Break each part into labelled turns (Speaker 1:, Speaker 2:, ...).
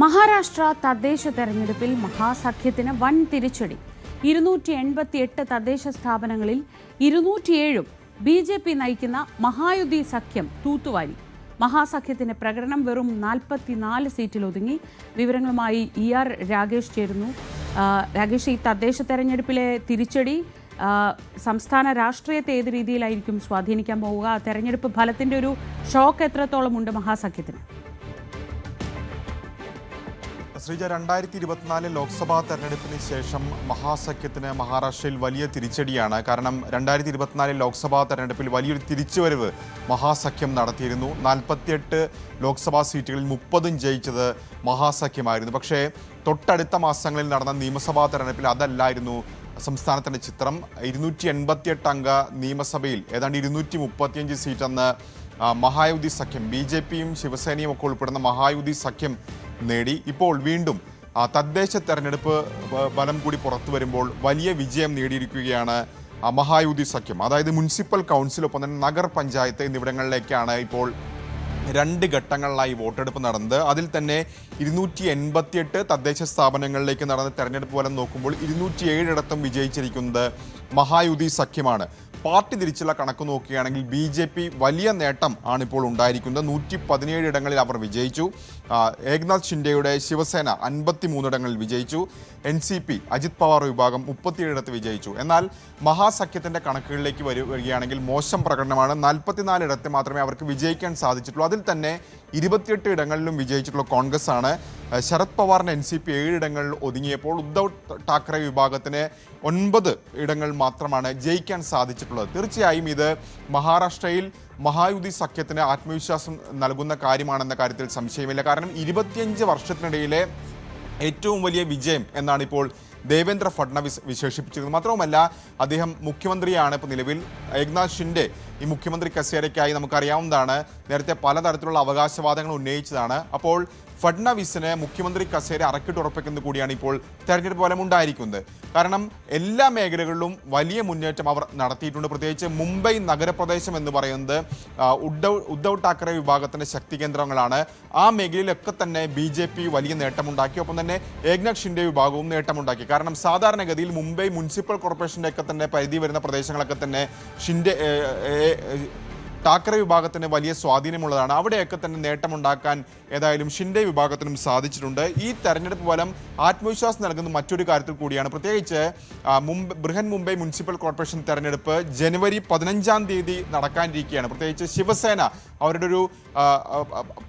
Speaker 1: മഹാരാഷ്ട്ര തദ്ദേശ തെരഞ്ഞെടുപ്പിൽ മഹാസഖ്യത്തിന് വൻ തിരിച്ചടി. 288 തദ്ദേശ സ്ഥാപനങ്ങളിൽ 207 BJP നയിക്കുന്ന മഹായുതി സഖ്യം തൂത്തുവാരി. മഹാസഖ്യത്തിന്റെ പ്രകടനം വെറും 44 സീറ്റിൽ ഒതുങ്ങി. വിവരങ്ങളുമായി ER രാഗേഷ് ചേരുന്നു. രാഗേഷ്, ഈ തദ്ദേശ തെരഞ്ഞെടുപ്പിലെ തിരിച്ചടി സംസ്ഥാന രാഷ്ട്രീയത്തെ ഏത് രീതിയിലായിരിക്കും സ്വാധീനിക്കാൻ പോവുക? തെരഞ്ഞെടുപ്പ് ഫലത്തിന്റെ ഒരു ഷോക്ക് എത്രത്തോളം ഉണ്ട് മഹാസഖ്യത്തിന്?
Speaker 2: ശ്രീജ, 2024 ലോക്സഭാ തെരഞ്ഞെടുപ്പിന് ശേഷം മഹാസഖ്യത്തിന് മഹാരാഷ്ട്രയിൽ വലിയ തിരിച്ചടിയാണ്. കാരണം 2024 ലോക്സഭാ തെരഞ്ഞെടുപ്പിൽ വലിയൊരു തിരിച്ചുവരവ് മഹാസഖ്യം നടത്തിയിരുന്നു. 48 ലോക്സഭാ സീറ്റുകളിൽ 30 ജയിച്ചത് മഹാസഖ്യമായിരുന്നു. പക്ഷേ തൊട്ടടുത്ത മാസങ്ങളിൽ നടന്ന നിയമസഭാ തെരഞ്ഞെടുപ്പിൽ അതല്ലായിരുന്നു സംസ്ഥാനത്തിൻ്റെ ചിത്രം. 288 അംഗ നിയമസഭയിൽ ഏതാണ്ട് 235 സീറ്റെന്ന് മഹായുതി സഖ്യം, BJPയും ശിവസേനയും ഒക്കെ ഉൾപ്പെടുന്ന മഹായുതി സഖ്യം നേടി. ഇപ്പോൾ വീണ്ടും തദ്ദേശ തെരഞ്ഞെടുപ്പ് ഫലം കൂടി പുറത്തു വരുമ്പോൾ വലിയ വിജയം നേടിയിരിക്കുകയാണ് മഹായുതി സഖ്യം. അതായത് മുനിസിപ്പൽ കൗൺസിൽ, ഒപ്പം തന്നെ നഗർ പഞ്ചായത്ത് എന്നിവിടങ്ങളിലേക്കാണ് ഇപ്പോൾ 2 ഘട്ടങ്ങളിലായി വോട്ടെടുപ്പ് നടന്നത്. അതിൽ തന്നെ 288 തദ്ദേശ സ്ഥാപനങ്ങളിലേക്ക് നടന്ന തെരഞ്ഞെടുപ്പ് ഫലം നോക്കുമ്പോൾ 207 വിജയിച്ചിരിക്കുന്നത് മഹായുതി സഖ്യമാണ്. പാർട്ടി തിരിച്ചുള്ള കണക്ക് നോക്കുകയാണെങ്കിൽ BJP വലിയ നേട്ടം ആണിപ്പോൾ ഉണ്ടായിരിക്കുന്നത്. 117 ഇടങ്ങളിൽ അവർ വിജയിച്ചു. ഏക്നാഥ് ഷിൻഡെയുടെ ശിവസേന 53 ഇടങ്ങളിൽ വിജയിച്ചു. NCP അജിത് പവാർ വിഭാഗം 37 ഇടത്ത് വിജയിച്ചു. എന്നാൽ മഹാസഖ്യത്തിൻ്റെ കണക്കുകളിലേക്ക് വരികയാണെങ്കിൽ മോശം പ്രകടനമാണ്. 44 ഇടത്ത് മാത്രമേ അവർക്ക് വിജയിക്കാൻ സാധിച്ചിട്ടുള്ളൂ. അതിൽ തന്നെ 28 ഇടങ്ങളിലും വിജയിച്ചിട്ടുള്ള കോൺഗ്രസ് ആണ്. ശരത് പവാറിന് NCP 7 ഇടങ്ങളിൽ ഒതുങ്ങിയപ്പോൾ ഉദ്ധവ് ഠാക്കറെ വിഭാഗത്തിന് 9 ഇടങ്ങൾ മാത്രമാണ് ജയിക്കാൻ സാധിച്ചിട്ടുള്ളത്. തീർച്ചയായും ഇത് മഹാരാഷ്ട്രയിൽ മഹായുതി സഖ്യത്തിന് ആത്മവിശ്വാസം നൽകുന്ന കാര്യമാണെന്ന കാര്യത്തിൽ സംശയമില്ല. കാരണം 25 വർഷത്തിനിടയിലെ ഏറ്റവും വലിയ വിജയം എന്നാണ് ഇപ്പോൾ ദേവേന്ദ്ര ഫഡ്നവിസ് വിശേഷിപ്പിച്ചിരുന്നത്. മാത്രവുമല്ല, അദ്ദേഹം മുഖ്യമന്ത്രിയാണ് ഇപ്പോൾ നിലവിൽ. ഏക്നാഥ് ഷിൻഡെ ഈ മുഖ്യമന്ത്രി കസേരയ്ക്കായി നമുക്കറിയാവുന്നതാണ്, നേരത്തെ പലതരത്തിലുള്ള അവകാശവാദങ്ങൾ ഉന്നയിച്ചതാണ്. അപ്പോൾ ഫഡ്നവിസിന് മുഖ്യമന്ത്രി കസേര അറക്കിട്ടുറപ്പിക്കുന്നത് കൂടിയാണ് ഇപ്പോൾ തെരഞ്ഞെടുപ്പ് ഫലം ഉണ്ടായിരിക്കുന്നത്. കാരണം എല്ലാ മേഖലകളിലും വലിയ മുന്നേറ്റം അവർ നടത്തിയിട്ടുണ്ട്. പ്രത്യേകിച്ച് മുംബൈ നഗരപ്രദേശം എന്ന് പറയുന്നത് ഉദ്ധവ് ഠാക്കറെ വിഭാഗത്തിൻ്റെ ശക്തി കേന്ദ്രങ്ങളാണ്. ആ മേഖലയിലൊക്കെ തന്നെ BJP വലിയ നേട്ടമുണ്ടാക്കി. ഒപ്പം തന്നെ ഏക്നാഥ് ഷിൻഡെ വിഭാഗവും നേട്ടമുണ്ടാക്കി. കാരണം സാധാരണഗതിയിൽ മുംബൈ മുനിസിപ്പൽ കോർപ്പറേഷൻ്റെ ഒക്കെ തന്നെ പരിധി വരുന്ന പ്രദേശങ്ങളൊക്കെ തന്നെ ഠാക്കറെ വിഭാഗത്തിന് വലിയ സ്വാധീനമുള്ളതാണ്. അവിടെയൊക്കെ തന്നെ നേട്ടമുണ്ടാക്കാൻ ഏതായാലും ഷിൻഡെ വിഭാഗത്തിനും സാധിച്ചിട്ടുണ്ട്. ഈ തെരഞ്ഞെടുപ്പ് ഫലം ആത്മവിശ്വാസം നൽകുന്ന മറ്റൊരു കാര്യത്തിൽ കൂടിയാണ്. പ്രത്യേകിച്ച് ബൃഹൻ മുംബൈ മുനിസിപ്പൽ കോർപ്പറേഷൻ തെരഞ്ഞെടുപ്പ് ജനുവരി 15-ാം തീയതി നടക്കാനിരിക്കുകയാണ്. പ്രത്യേകിച്ച് ശിവസേന അവരുടെ ഒരു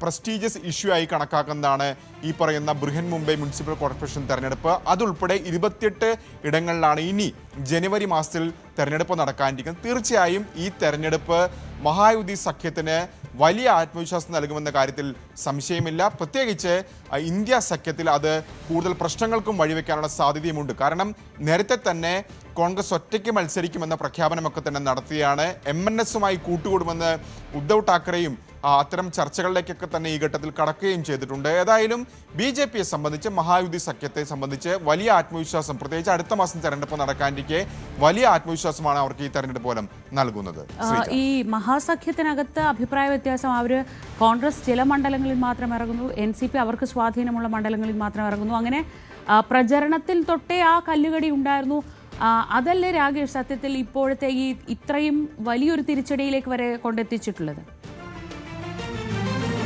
Speaker 2: പ്രസ്റ്റീജിയസ് ഇഷ്യൂ ആയി കണക്കാക്കുന്നതാണ് ഈ പറയുന്ന ബൃഹൻ മുംബൈ മുനിസിപ്പൽ കോർപ്പറേഷൻ തെരഞ്ഞെടുപ്പ്. അതുൾപ്പെടെ 28 ഇടങ്ങളിലാണ് ഇനി ജനുവരി മാസത്തിൽ തെരഞ്ഞെടുപ്പ് നടക്കാനിരിക്കുന്നത്. തീർച്ചയായും ഈ തെരഞ്ഞെടുപ്പ് മഹായുതി സഖ്യത്തിന് വലിയ ആത്മവിശ്വാസം നൽകുമെന്ന കാര്യത്തിൽ സംശയമില്ല. പ്രത്യേകിച്ച് ഇന്ത്യ സഖ്യത്തിൽ അത് കൂടുതൽ പ്രശ്നങ്ങൾക്കും വഴിവെക്കാനുള്ള സാധ്യതയുമുണ്ട്. കാരണം നേരത്തെ തന്നെ കോൺഗ്രസ് ഒറ്റയ്ക്ക് മത്സരിക്കുമെന്ന പ്രഖ്യാപനമൊക്കെ തന്നെ നടത്തിയാണ്. MNSുമായി കൂട്ടുകൂടുമെന്ന് ഉദ്ധവ് ഠാക്കറെയും അത്തരം ചർച്ചകളിലേക്കൊക്കെ തന്നെ ഈ ഘട്ടത്തിൽ കടക്കുകയും ചെയ്തിട്ടുണ്ട്. ഏതായാലും BJPയെ സംബന്ധിച്ച്, മഹായുതി സഖ്യത്തെ സംബന്ധിച്ച് വലിയ ആത്മവിശ്വാസം, പ്രത്യേകിച്ച് അടുത്ത മാസം തെരഞ്ഞെടുപ്പ് നടക്കാനിരിക്കെ വലിയ ആത്മവിശ്വാസമാണ് അവർക്ക് ഈ തെരഞ്ഞെടുപ്പ് ഫലം നൽകുന്നത്.
Speaker 1: ഈ മഹാസഖ്യത്തിനകത്ത് അഭിപ്രായ വ്യത്യാസം, അവർ കോൺഗ്രസ് ചില മണ്ഡലങ്ങളിൽ മാത്രം ഇറങ്ങുന്നു, NCP അവർക്ക് സ്വാധീനമുള്ള മണ്ഡലങ്ങളിൽ മാത്രം ഇറങ്ങുന്നു. അങ്ങനെ പ്രചരണത്തിൽ തൊട്ടേ ആ കല്ലുകടി ഉണ്ടായിരുന്നു. അതല്ലേ രാഗേഷ് സത്യത്തിൽ ഇപ്പോഴത്തെ ഈ ഇത്രയും വലിയൊരു തിരിച്ചടിയിലേക്ക് വരെ കൊണ്ടെത്തിച്ചിട്ടുള്ളത്?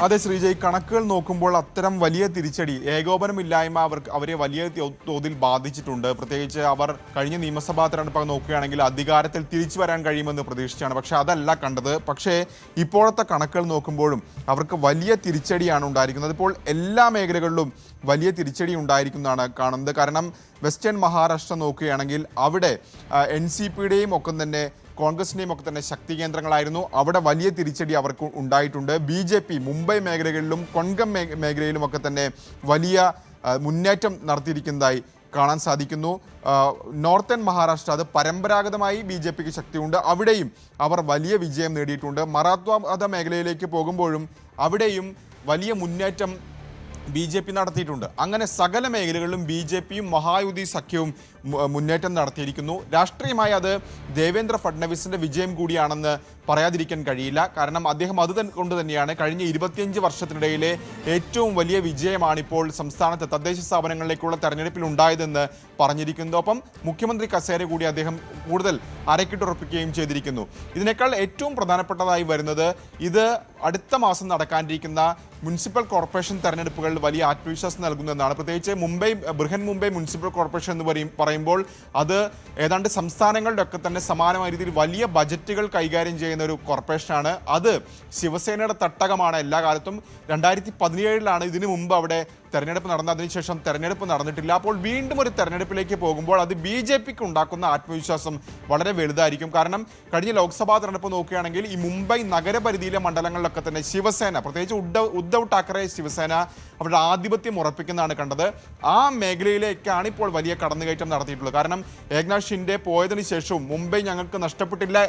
Speaker 2: അതെ ശ്രീജ, ഈ കണക്കുകൾ നോക്കുമ്പോൾ അത്തരം വലിയ തിരിച്ചടി, ഏകോപനമില്ലായ്മ അവരെ വലിയ തോതിൽ ബാധിച്ചിട്ടുണ്ട്. പ്രത്യേകിച്ച് അവർ കഴിഞ്ഞ നിയമസഭാ തെരഞ്ഞെടുപ്പ് നോക്കുകയാണെങ്കിൽ അധികാരത്തിൽ തിരിച്ചു വരാൻ കഴിയുമെന്ന് പ്രതീക്ഷിച്ചാണ്. പക്ഷേ അതല്ല കണ്ടത്. പക്ഷേ ഇപ്പോഴത്തെ കണക്കുകൾ നോക്കുമ്പോഴും അവർക്ക് വലിയ തിരിച്ചടിയാണ് ഉണ്ടായിരിക്കുന്നത്. ഇപ്പോൾ എല്ലാ മേഖലകളിലും വലിയ തിരിച്ചടി ഉണ്ടായിരിക്കുന്നതാണ് കാണുന്നത്. കാരണം വെസ്റ്റേൺ മഹാരാഷ്ട്ര നോക്കുകയാണെങ്കിൽ അവിടെ NCPയുടെയും ഒക്കെ തന്നെ കോൺഗ്രസിൻ്റെയും ഒക്കെ തന്നെ ശക്തി കേന്ദ്രങ്ങളായിരുന്നു. അവിടെ വലിയ തിരിച്ചടി അവർക്ക് ഉണ്ടായിട്ടുണ്ട്. BJP മുംബൈ മേഖലകളിലും കൊൺകം മേഖലയിലുമൊക്കെ തന്നെ വലിയ മുന്നേറ്റം നടത്തിയിരിക്കുന്നതായി കാണാൻ സാധിക്കുന്നു. നോർത്തേൺ മഹാരാഷ്ട്ര, അത് പരമ്പരാഗതമായി BJPക്ക് ശക്തിയുണ്ട്. അവിടെയും അവർ വലിയ വിജയം നേടിയിട്ടുണ്ട്. മറാത്വാദ മേഖലയിലേക്ക് പോകുമ്പോഴും അവിടെയും വലിയ മുന്നേറ്റം BJP നടത്തിയിട്ടുണ്ട്. അങ്ങനെ സകല മേഖലകളിലും BJPയും മഹായുതി സഖ്യവും മുന്നേറ്റം നടത്തിയിരിക്കുന്നു. രാഷ്ട്രീയമായി അത് ദേവേന്ദ്ര ഫഡ്നവിസിന്റെ വിജയം കൂടിയാണെന്ന് പറയാതിരിക്കാൻ കഴിയില്ല. കാരണം അദ്ദേഹം കൊണ്ട് തന്നെയാണ് കഴിഞ്ഞ 25 വർഷത്തിനിടയിലെ ഏറ്റവും വലിയ വിജയമാണിപ്പോൾ സംസ്ഥാനത്തെ തദ്ദേശ സ്ഥാപനങ്ങളിലേക്കുള്ള തെരഞ്ഞെടുപ്പിൽ ഉണ്ടായതെന്ന് പറഞ്ഞിരിക്കുന്നു. ഒപ്പം മുഖ്യമന്ത്രി കസേര കൂടി അദ്ദേഹം കൂടുതൽ അരക്കിട്ടുറപ്പിക്കുകയും ചെയ്തിരിക്കുന്നു. ഇതിനേക്കാൾ ഏറ്റവും പ്രധാനപ്പെട്ടതായി വരുന്നത് ഇത് അടുത്ത മാസം നടക്കാനിരിക്കുന്ന മുനിസിപ്പൽ കോർപ്പറേഷൻ തെരഞ്ഞെടുപ്പുകളിൽ വലിയ ആത്മവിശ്വാസം നൽകുന്നതെന്നാണ്. പ്രത്യേകിച്ച് ബൃഹൻ മുംബൈ മുനിസിപ്പൽ കോർപ്പറേഷൻ എന്ന് പറയുമ്പോൾ അത് ഏതാണ്ട് സംസ്ഥാനങ്ങളുടെ ഒക്കെ തന്നെ സമാനമായ രീതിയിൽ വലിയ ബജറ്റുകൾ കൈകാര്യം ചെയ്യുന്ന ഒരു കോർപ്പറേഷനാണ്. അത് ശിവസേനയുടെ തട്ടകമാണ് എല്ലാ കാലത്തും. 2017 ഇതിനു മുമ്പ് അവിടെ തെരഞ്ഞെടുപ്പ് നടന്ന, അതിനുശേഷം തെരഞ്ഞെടുപ്പ് നടന്നിട്ടില്ല. അപ്പോൾ വീണ്ടും ഒരു തെരഞ്ഞെടുപ്പിലേക്ക് പോകുമ്പോൾ അത് BJPക്ക് ഉണ്ടാക്കുന്ന ആത്മവിശ്വാസം വളരെ വലുതായിരിക്കും. കാരണം കഴിഞ്ഞ ലോക്സഭാ തെരഞ്ഞെടുപ്പ് നോക്കുകയാണെങ്കിൽ ഈ മുംബൈ നഗരപരിധിയിലെ മണ്ഡലങ്ങളിലൊക്കെ തന്നെ ശിവസേന, പ്രത്യേകിച്ച് ഉദ്ധവ് ഠാക്കറെ ശിവസേന അവരുടെ ആധിപത്യം ഉറപ്പിക്കുന്നതാണ് കണ്ടത്. ആ മേഖലയിലേക്കാണ് ഇപ്പോൾ വലിയ കടന്നുകയറ്റം നടത്തിയിട്ടുള്ളത്. കാരണം ഏക്നാഥ് ഷിൻഡെ പോയതിനു ശേഷവും മുംബൈ ഞങ്ങൾക്ക് നഷ്ടപ്പെട്ടില്ല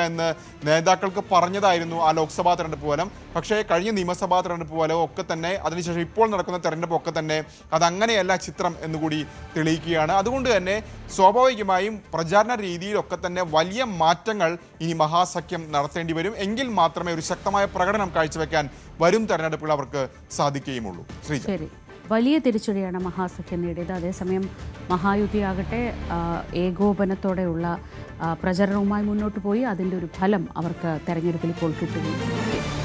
Speaker 2: എന്ന് നേതാക്കൾക്ക് പറഞ്ഞതായിരുന്നു ആ ലോക്സഭാ തെരഞ്ഞെടുപ്പ് ഫലം. പക്ഷേ കഴിഞ്ഞ നിയമസഭാ തെരഞ്ഞെടുപ്പ് ഫലം ഒക്കെ തന്നെ അതിനുശേഷം ഇപ്പോൾ നടക്കുന്ന തെരഞ്ഞെടുപ്പ് ഒക്കെ തന്നെ അതങ്ങനെയല്ല ചിത്രം എന്നുകൂടി തെളിയിക്കുകയാണ്. അതുകൊണ്ട് തന്നെ സ്വാഭാവികമായും പ്രചാരണ രീതിയിലൊക്കെ തന്നെ വലിയ മാറ്റങ്ങൾ ഇനി മഹാസഖ്യം നടത്തേണ്ടി വരും. എങ്കിൽ മാത്രമേ ഒരു ശക്തമായ പ്രകടനം കാഴ്ചവെക്കാൻ വരും തെരഞ്ഞെടുപ്പുകൾ അവർക്ക് സാധിക്കുകയുമുള്ളൂ.
Speaker 1: ശരി, വലിയ തിരിച്ചടിയാണ് മഹാസഖ്യം നേടിയത്. അതേസമയം മഹായുതിയാകട്ടെ ഏകോപനത്തോടെയുള്ള പ്രചരണവുമായി മുന്നോട്ട് പോയി അതിൻ്റെ ഒരു ഫലം അവർക്ക് തെരഞ്ഞെടുപ്പിൽ ഇപ്പോൾ കിട്ടുകയും